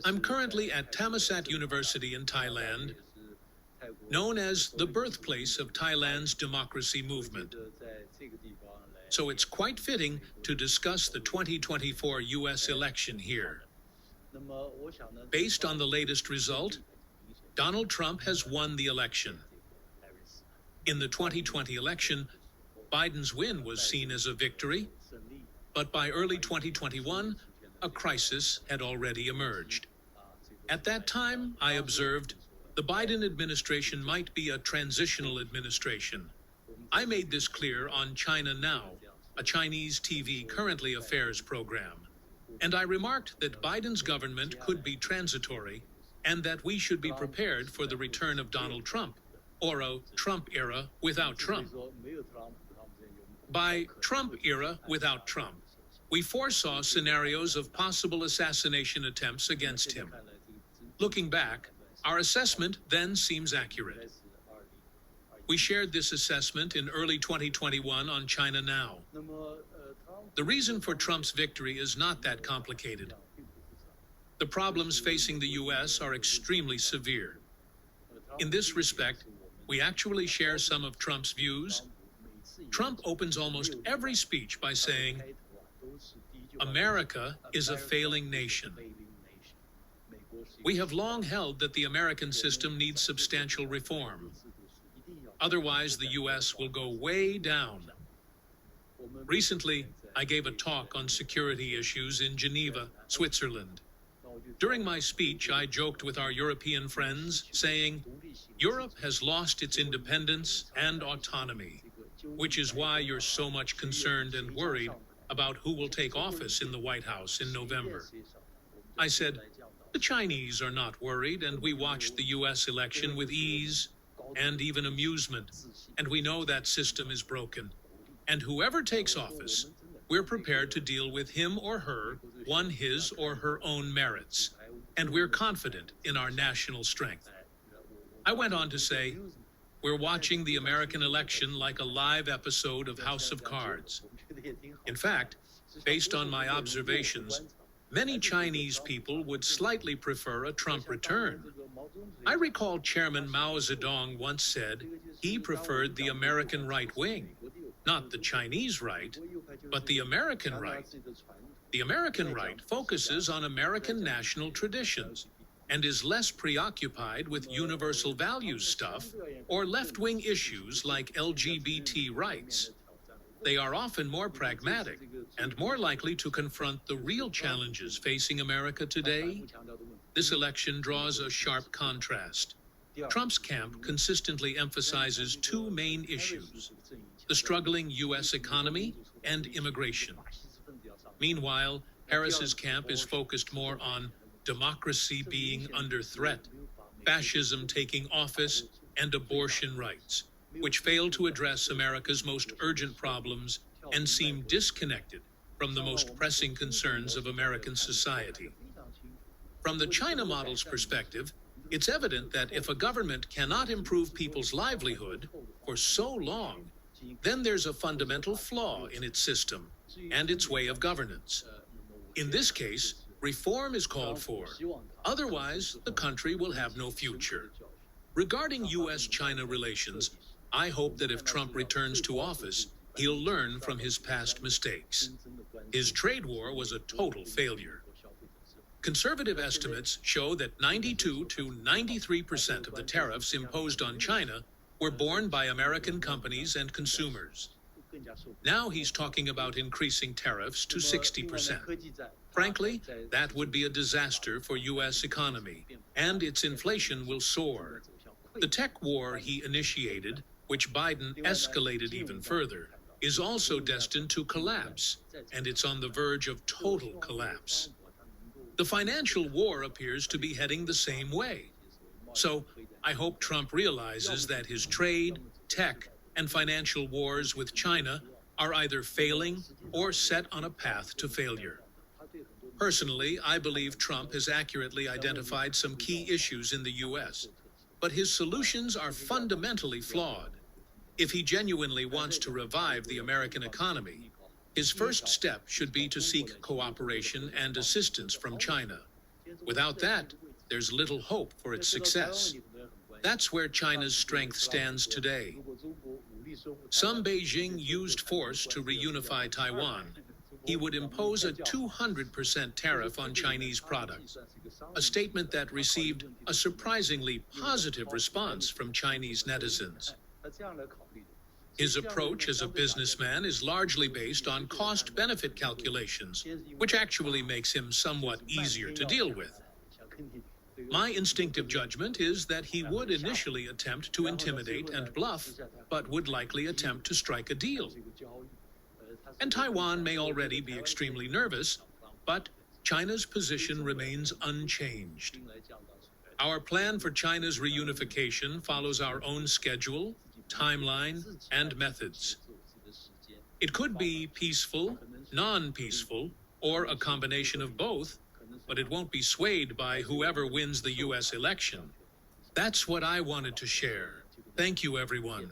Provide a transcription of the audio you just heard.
I'm currently at Thammasat University in Thailand, known as the birthplace of Thailand's democracy movement. So it's quite fitting to discuss the 2024 US election here. Based on the latest result, Donald Trump has won the election. In the 2020 election, Biden's win was seen as a victory, but by early 2021, a crisis had already emerged. At that time, I observed the Biden administration might be a transitional administration. I made this clear on China Now, a Chinese TV currently affairs program. And I remarked that Biden's government could be transitory and that we should be prepared for the return of Donald Trump, or a Trump era without Trump. By Trump era without Trump, we foresaw scenarios of possible assassination attempts against him. Looking back, our assessment then seems accurate. We shared this assessment in early 2021 on China Now. The reason for Trump's victory is not that complicated. The problems facing the U.S. are extremely severe. In this respect, we actually share some of Trump's views. Trump opens almost every speech by saying, "America is a failing nation." We have long held that the American system needs substantial reform. Otherwise, the U.S. will go way down. Recently, I gave a talk on security issues in Geneva, Switzerland. During my speech, I joked with our European friends, saying, "Europe has lost its independence and autonomy, which is why you're so much concerned and worried about who will take office in the White House in November." I said, "The Chinese are not worried, and we watched the U.S. election with ease and even amusement, and we know that system is broken. And whoever takes office, we're prepared to deal with him or her on his or her own merits, and we're confident in our national strength." I went on to say, "We're watching the American election like a live episode of House of Cards." In fact, based on my observations, many Chinese people would slightly prefer a Trump return. I recall Chairman Mao Zedong once said he preferred the American right wing, not the Chinese right, but the American right. The American right focuses on American national traditions and is less preoccupied with universal values stuff or left-wing issues like LGBT rights. They are often more pragmatic and more likely to confront the real challenges facing America today. This election draws a sharp contrast. Trump's camp consistently emphasizes two main issues: the struggling U.S. economy and immigration. Meanwhile, Harris's camp is focused more on democracy being under threat, fascism taking office, and abortion rights, which fail to address America's most urgent problems and seem disconnected from the most pressing concerns of American society. From the China model's perspective, it's evident that if a government cannot improve people's livelihood for so long, then there's a fundamental flaw in its system and its way of governance. In this case, reform is called for. Otherwise, the country will have no future. Regarding U.S.-China relations, I hope that if Trump returns to office, he'll learn from his past mistakes. His trade war was a total failure. Conservative estimates show that 92 to 93% of the tariffs imposed on China were borne by American companies and consumers. Now he's talking about increasing tariffs to 60%. Frankly, that would be a disaster for U.S. economy, and its inflation will soar. The tech war he initiated, which Biden escalated even further, is also destined to collapse, and it's on the verge of total collapse. The financial war appears to be heading the same way. So, I hope Trump realizes that his trade, tech, and financial wars with China are either failing or set on a path to failure. Personally, I believe Trump has accurately identified some key issues in the U.S., but his solutions are fundamentally flawed. If he genuinely wants to revive the American economy, his first step should be to seek cooperation and assistance from China. Without that, there's little hope for its success. That's where China's strength stands today. Some Beijing used force to reunify Taiwan. He would impose a 200% tariff on Chinese products, a statement that received a surprisingly positive response from Chinese netizens. His approach as a businessman is largely based on cost-benefit calculations, which actually makes him somewhat easier to deal with. My instinctive judgment is that he would initially attempt to intimidate and bluff, but would likely attempt to strike a deal. And Taiwan may already be extremely nervous, but China's position remains unchanged. Our plan for China's reunification follows our own schedule, timeline, and methods. It could be peaceful, non-peaceful, or a combination of both, but it won't be swayed by whoever wins the U.S. election. That's what I wanted to share. Thank you, everyone.